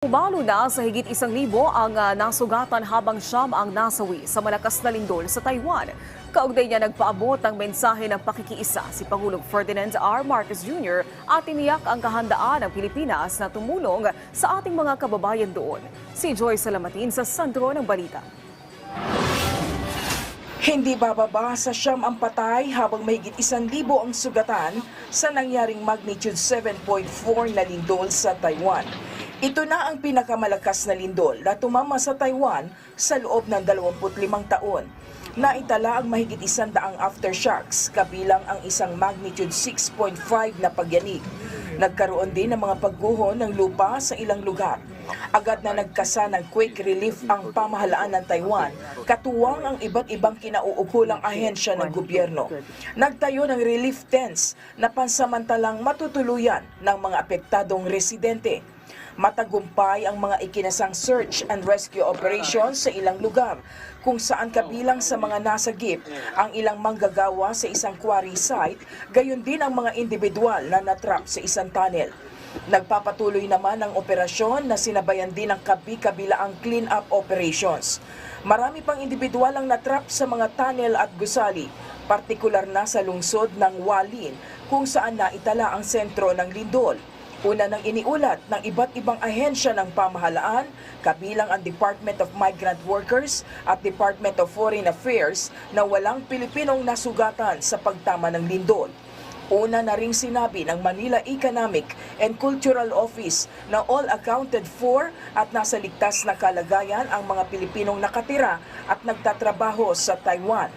Umalo na sa higit 1,000 ang nasugatan habang siyam ang nasawi sa malakas na lindol sa Taiwan. Kaugnay niya nagpaabot ang mensahe ng pakikiisa si Pangulong Ferdinand R. Marcos Jr. at tiniyak ang kahandaan ng Pilipinas na tumulong sa ating mga kababayan doon. Si Joy Salamatin sa sentro ng balita. Hindi bababa sa siyam ang patay habang mahigit 1,000 ang sugatan sa nangyaring magnitude 7.4 na lindol sa Taiwan. Ito na ang pinakamalakas na lindol na tumama sa Taiwan sa loob ng 25 taon. Naitala ang mahigit 100 aftershocks kabilang ang isang magnitude 6.5 na pagyanig. Nagkaroon din ng mga pagguho ng lupa sa ilang lugar. Agad na nagkasa ng quake relief ang pamahalaan ng Taiwan, katuwang ang iba't ibang kinauukulang ahensya ng gobyerno. Nagtayo ng relief tents na pansamantalang matutuluyan ng mga apektadong residente. Matagumpay ang mga ikinasang search and rescue operations sa ilang lugar, kung saan kabilang sa mga nasagip ang ilang manggagawa sa isang quarry site, gayon din ang mga individual na natrap sa isang tunnel. Nagpapatuloy naman ang operasyon na sinabayan din ng kabi-kabilaang clean-up operations. Marami pang individual ang natrap sa mga tunnel at gusali, partikular na sa lungsod ng Hualien, kung saan naitala ang sentro ng lindol. Una nang iniulat ng iba't ibang ahensya ng pamahalaan, kabilang ang Department of Migrant Workers at Department of Foreign Affairs na walang Pilipinong nasugatan sa pagtama ng lindol. Una na ring sinabi ng Manila Economic and Cultural Office na all accounted for at nasa ligtas na kalagayan ang mga Pilipinong nakatira at nagtatrabaho sa Taiwan.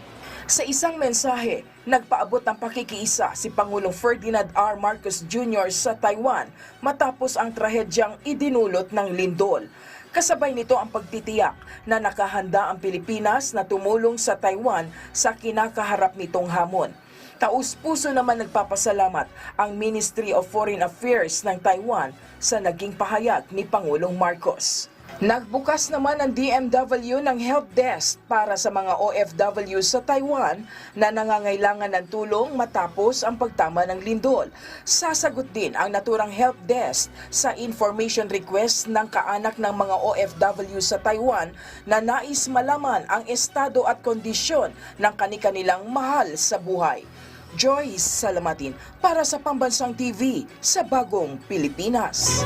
Sa isang mensahe, nagpaabot ng pakikiisa si Pangulong Ferdinand R. Marcos Jr. sa Taiwan matapos ang trahedyang idinulot ng lindol. Kasabay nito ang pagtitiyak na nakahanda ang Pilipinas na tumulong sa Taiwan sa kinakaharap nitong hamon. Taus-puso naman nagpapasalamat ang Ministry of Foreign Affairs ng Taiwan sa naging pahayag ni Pangulong Marcos. Nagbukas naman ang DMW ng help desk para sa mga OFW sa Taiwan na nangangailangan ng tulong matapos ang pagtama ng lindol. Sasagot din ang naturang help desk sa information request ng kaanak ng mga OFW sa Taiwan na nais malaman ang estado at kondisyon ng kani-kanilang mahal sa buhay. Joy Salamatin para sa Pambansang TV sa Bagong Pilipinas.